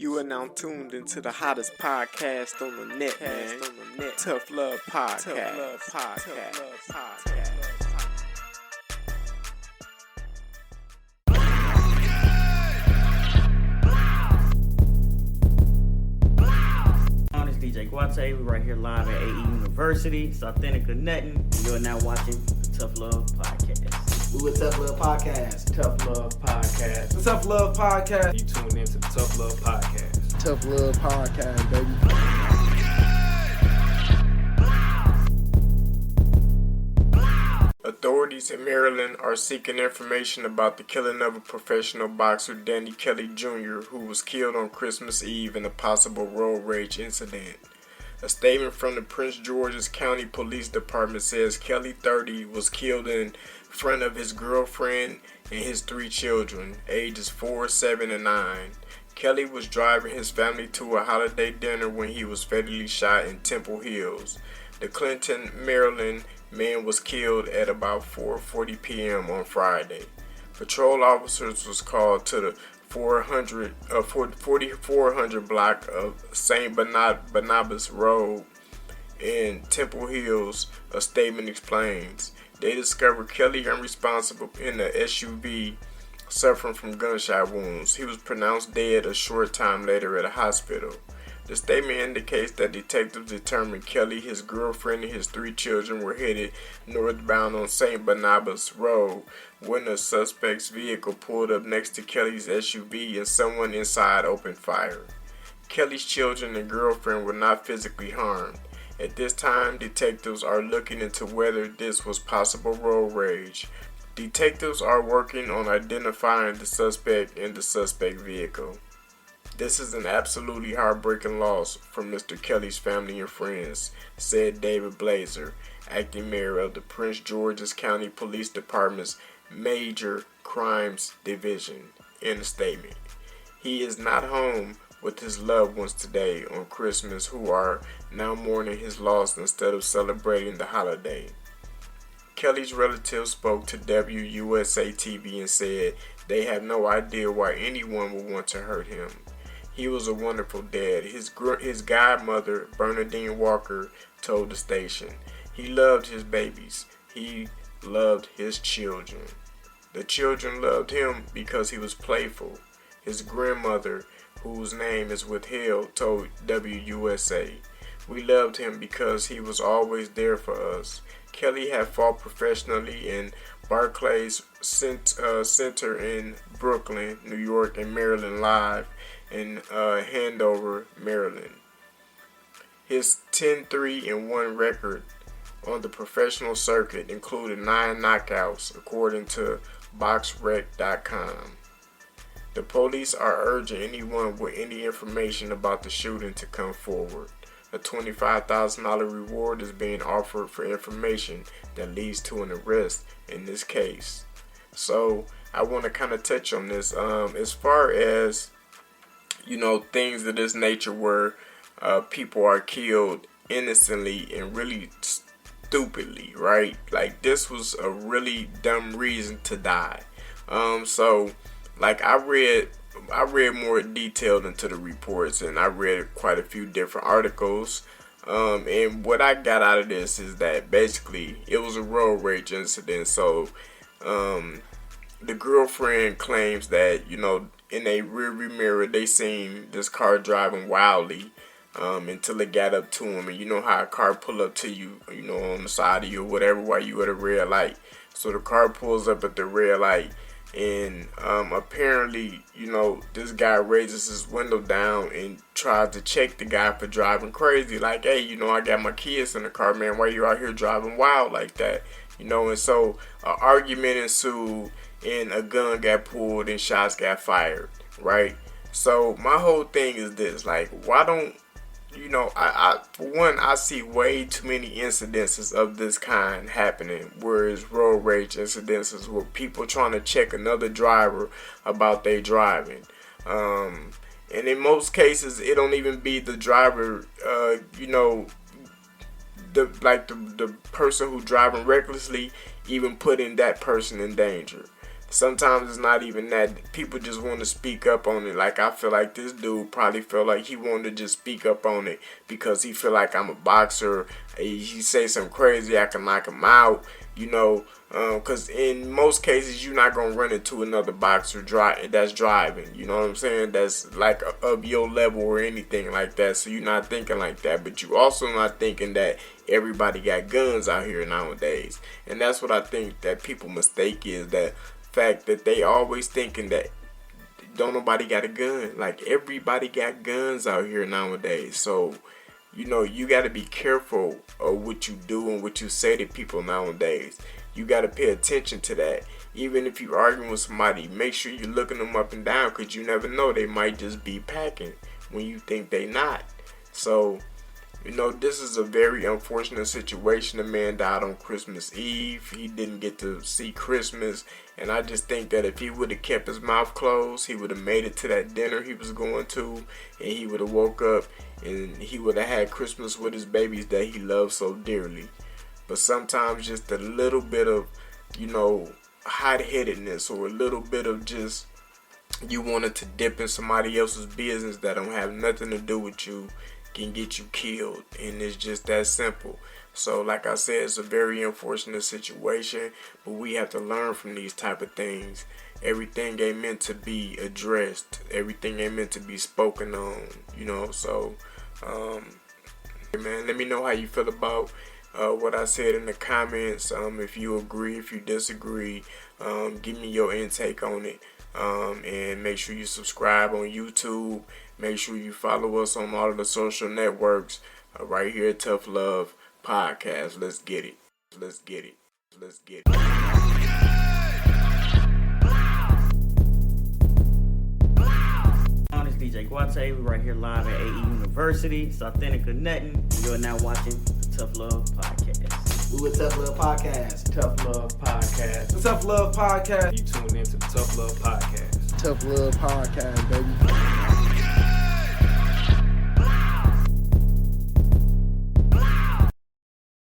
You are now tuned into the hottest podcast on the net, man. Tough Love Podcast. It's DJ Guate. We're right here live at AE University. It's Authentic or Nothing. You are now watching the Tough Love Podcast. We with Tough Love Podcast. Tough Love Podcast. The Tough Love Podcast. You tuned into the Tough Love Podcast. Tough Love Podcast, baby. Authorities in Maryland are seeking information about the killing of a professional boxer, Danny Kelly Jr., who was killed on Christmas Eve in a possible road rage incident. A statement from the Prince George's County Police Department says Kelly, 30, was killed in front of his girlfriend and his 3 children, ages 4, 7, and 9. Kelly was driving his family to a holiday dinner when he was fatally shot in Temple Hills. The Clinton, Maryland man was killed at about 4:40 p.m. on Friday. Patrol officers was called to the 4400 block of St. Barnabas Road in Temple Hills. A statement explains. They discovered Kelly unresponsible in the SUV, suffering from gunshot wounds. He was pronounced dead a short time later at a hospital. The statement indicates that detectives determined Kelly, his girlfriend, and his 3 children were headed northbound on St. Barnabas Road when the suspect's vehicle pulled up next to Kelly's SUV and someone inside opened fire. Kelly's children and girlfriend were not physically harmed. At this time, detectives are looking into whether this was possible road rage. Detectives are working on identifying the suspect and the suspect vehicle. This is an absolutely heartbreaking loss for Mr. Kelly's family and friends, said David Blazer, acting mayor of the Prince George's County Police Department's Major Crimes Division, in a statement. He is not home with his loved ones today on Christmas, who are now mourning his loss instead of celebrating the holiday. Kelly's relatives spoke to WUSA TV and said they have no idea why anyone would want to hurt him. He was a wonderful dad. His godmother, Bernadine Walker, told the station. He loved his babies. He loved his children. The children loved him because he was playful. His grandmother, whose name is withheld, told WUSA. We loved him because he was always there for us. Kelly had fought professionally in Barclays Center in Brooklyn, New York, and Maryland Live in Andover, Maryland. His 10-3-1 record on the professional circuit included 9 knockouts, according to BoxRec.com. The police are urging anyone with any information about the shooting to come forward. A $25,000 reward is being offered for information that leads to an arrest in this case. So I want to kind of touch on this as far as, things of this nature where people are killed innocently and really stupidly, right? Like, this was a really dumb reason to die. So I read more detailed into the reports, and I read quite a few different articles. And what I got out of this is that basically it was a road rage incident. So the girlfriend claims that, in a rearview mirror, they seen this car driving wildly until it got up to him. And you know how a car pull up to you, on the side of you or whatever while you at a red light. So the car pulls up at the red light. And apparently, this guy raises his window down and tries to check the guy for driving crazy. Like, hey, I got my kids in the car, man. Why you out here driving wild like that? And so an argument ensued and a gun got pulled and shots got fired, right? So my whole thing is this, like, why don't, for one, I see way too many incidences of this kind happening, whereas road rage incidences where people trying to check another driver about their driving. And in most cases, it don't even be the driver, the person who driving recklessly even putting that person in danger. sometimes it's not even that. People just want to speak up on it. Like, I feel like this dude probably felt like he wanted to just speak up on it because he feel like I'm a boxer. He say something crazy, I can knock him out, you know. Because in most cases, you're not going to run into another boxer that's driving. You know what I'm saying? That's like of your level or anything like that. So you're not thinking like that. But you also not thinking that everybody got guns out here nowadays. And that's what I think that people mistake is that fact that they always thinking that don't nobody got a gun. Like, everybody got guns out here nowadays. So, you know, you got to be careful of what you do and what you say to people nowadays. You got to pay attention to that. Even if you're arguing with somebody, make sure you're looking them up and down, because you never know, they might just be packing when you think they not. So, you know, this is a very unfortunate situation. The man died on Christmas Eve. He didn't get to see Christmas. And I just think that if he would have kept his mouth closed, he would have made it to that dinner he was going to. And he would have woke up and he would have had Christmas with his babies that he loves so dearly. But sometimes just a little bit of, you know, hot-headedness or a little bit of just you wanted to dip in somebody else's business that don't have nothing to do with you can get you killed. And it's just that simple. So like I said, it's a very unfortunate situation, but we have to learn from these type of things. Everything ain't meant to be addressed. Everything ain't meant to be spoken on, you know. So, man, let me know how you feel about what I said in the comments. If you agree, if you disagree, give me your intake on it. And make sure you subscribe on YouTube. Make sure you follow us on all of the social networks right here at Tough Love Podcast. Let's get it. Let's get it. Let's get it. It's DJ Guate. We're right here live at AE University. It's Authentic Connecting. You're now watching the Tough Love Podcast. We with Tough Love Podcast. Tough Love Podcast. The Tough Love Podcast. You tuned into the Tough Love Podcast. Tough Love Podcast, baby.